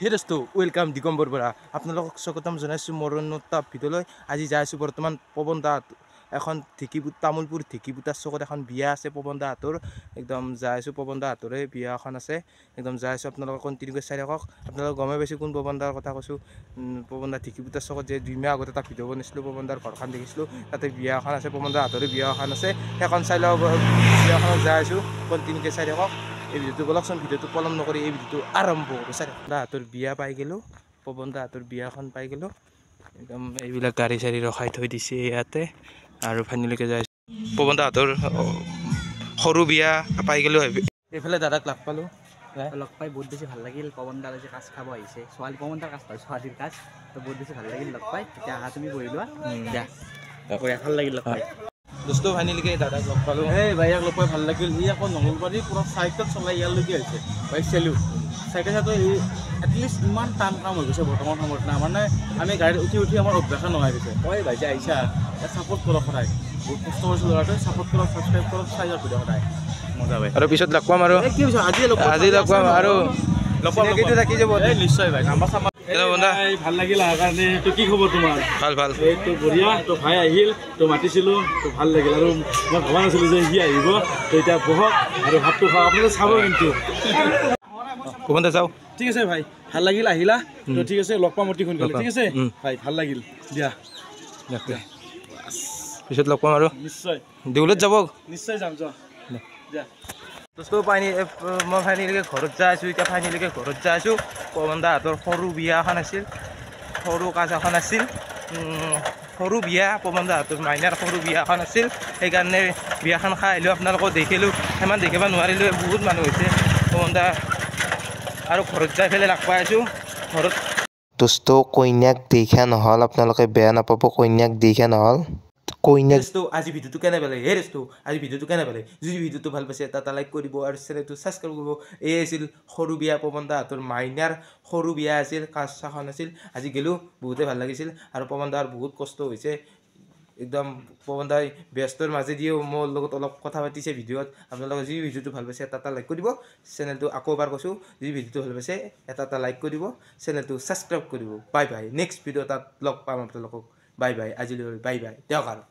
হে দোস্ত ওয়েলকাম দিগম্বৰ বৰা আপোনালোকক স্বাগতম জনাইছোঁ মোৰ নতুন ভিডিঅ'লৈ। আজি যাই আছোঁ বৰ্তমান পৱন দাত এখন তামোলপুৰ ঢেকীপুটাৰ চকত এখন বিয়া আছে পৱন দাহঁতৰ। একদম যাই আছোঁ পৱন দাহঁতৰে বিয়া এখন আছে, একদম যাই আছোঁ। আপোনালোকে কণ্টিনিউকৈ চাই থাকক। আপোনালোকে গমে পাইছোঁ কোন পৱন দাৰ কথা কৈছোঁ। পৱন দা ঢেকীপুটাৰ চকত যে 2 মাহ আগতে এটা ভিডিঅ' বনাইছিলোঁ, পৱন দাৰ ঘৰখন দেখিছিলোঁ। তাতে বিয়া এখন আছে, পৱন দাহঁতৰে বিয়া এখন আছে, সেইখন চাই লওক। বিয়াখনত যাই আছোঁ, কণ্টিনিউকৈ চাই থাকক। এই ভিডিঅ'টো বলকচোন, ভিডিঅ'টো পলম নকৰি এই ভিডিঅ'টো আৰম্ভ কৰোঁ। চাই দাহঁতৰ বিয়া পাই গ'লোঁ, পৱন দাহঁতৰ বিয়াখন পাই গ'লোঁ। একদম এইবিলাক গাড়ী চাড়ী ৰখাই থৈ দিছে ইয়াতে, আৰু ফাইনেলিকে যাই পৱন দাহঁতৰ সৰু বিয়া পাই গ'লোঁ। এইফালে দাদাক লগ পালোঁ, লগ পাই বহুত বেছি ভাল লাগিল। পৱন দালে যে কাজ খাব আহিছে, পৱন দাৰ কাজ পায়, ছোৱালীৰ কাজ, তো বহুত বেছি ভাল লাগিল লগ পাই। এতিয়া আহা তুমি বহি লোৱা, ভাল লাগিল লগ পাই। দোস্ত ফাইনেলিকে দাদাক লগ পালোঁ। এই বাইক লগ পাই ভাল লাগিল। ই আকৌ নঙলবাৰী পুৰা চাইকেল চলাই ইয়ালৈকে আহিছে, বাইক চেলো চাইকেল চাইটো এটলিষ্ট ইমান টান কাম হৈ গৈছে বৰ্তমান সময়ত না। মানে আমি গাড়ীত উঠি আমাৰ অভ্যাসে নোহোৱা গৈছে। তই ভাই যে আহিছা, ছাপোৰ্ট কৰক সদায়। বহুত কষ্ট কৰিছোঁ ল'ৰাটোৱে, ছাপোৰ্ট কৰক, ছাবস্ক্ৰাইব কৰক, চাই যাওক ভিডিঅ' সদায়। মজা পাই আৰু পিছত লগ পাম আৰু কি হৈছে আজি লগ পাম আৰু লগ পাম থাকি যাব। নিশ্চয় ভাই, নাম্বাৰ চাম্বাৰ ভাল লাগিল অহাৰ কাৰণে। তো কি খবৰ তোমাৰ? ভাল ভাল, এইটো বঢ়িয়া। তো ভাই আহিল, তো মাতিছিলোঁ, তো ভাল লাগিল। আৰু মই ভবা নাছিলোঁ যে সি আহিব। তো এতিয়া বহক আৰু ভাতটো খাওঁ, আপোনালোকে চাব কিন্তু। পৱন দা যাওঁ। ঠিক আছে ভাই, ভাল লাগিল আহিলা। তো ঠিক আছে, লগ পাম অতি সোনকালে। ঠিক আছে ভাই, ভাল লাগিল দিয়া। পিছত লগ পাম আৰু নিশ্চয় দেউলত যাব। নিশ্চয় যাম, যোৱা দিয়া। দোস্ত মই ফাইনেলিকে ঘৰত যাই আছোঁ। এতিয়া ফাইনেলিকে ঘৰত যাই আছোঁ। পৱন দাহঁতৰ সৰু বিয়া এখন আছিল, সৰু কাজ এখন আছিল, সৰু বিয়া। পৱন দাহঁতৰ মাইনাৰ সৰু বিয়া এখন আছিল, সেইকাৰণে বিয়াখন খাই আহিলোঁ। আপোনালোকক দেখিলোঁ, সিমান দেখিব নোৱাৰিলোঁ, বহুত মানুহ হৈছে। পৱন দা আৰু ঘৰত যাই পেলাই লগ পাই আছোঁ ঘৰত। দোস্ত কইনাক দেখা নহ'ল, আপোনালোকে বেয়া নাপাব, কইনাক দেখা নহ'ল। কইনাক আজি ভিডিঅ'টো কেনে পালে? হে দোস্ত আজি ভিডিঅ'টো কেনে পালে? যদি ভিডিঅ'টো ভাল পাইছে এটা লাইক কৰিব আৰু চেনেলটো ছাবস্ক্ৰাইব কৰিব। এই আছিল সৰু বিয়া, পৱন দাহঁতৰ মাইনাৰ সৰু বিয়া আছিল, কাজ চাখন আছিল। আজি গ'লোঁ, বহুতে ভাল লাগিছিল। আৰু পৱন দাৰ বহুত কষ্ট হৈছে। একদম পৱন দাই ব্যস্তৰ মাজেদিও মোৰ লগত অলপ কথা পাতিছে ভিডিঅ'ত। আপোনালোকে যদি ভিডিঅ'টো ভাল পাইছে এটা লাইক কৰিব। চেনেলটো আকৌ এবাৰ কৈছোঁ, যদি ভিডিঅ'টো ভাল পাইছে এটা লাইক কৰিব, চেনেলটো ছাবস্ক্ৰাইব কৰিব। বাই বাই, নেক্সট ভিডিঅ' তাত লগ পাম আপোনালোকক। বাই বাই, আজিলৈ বাই বাই, দিয়ক আৰু।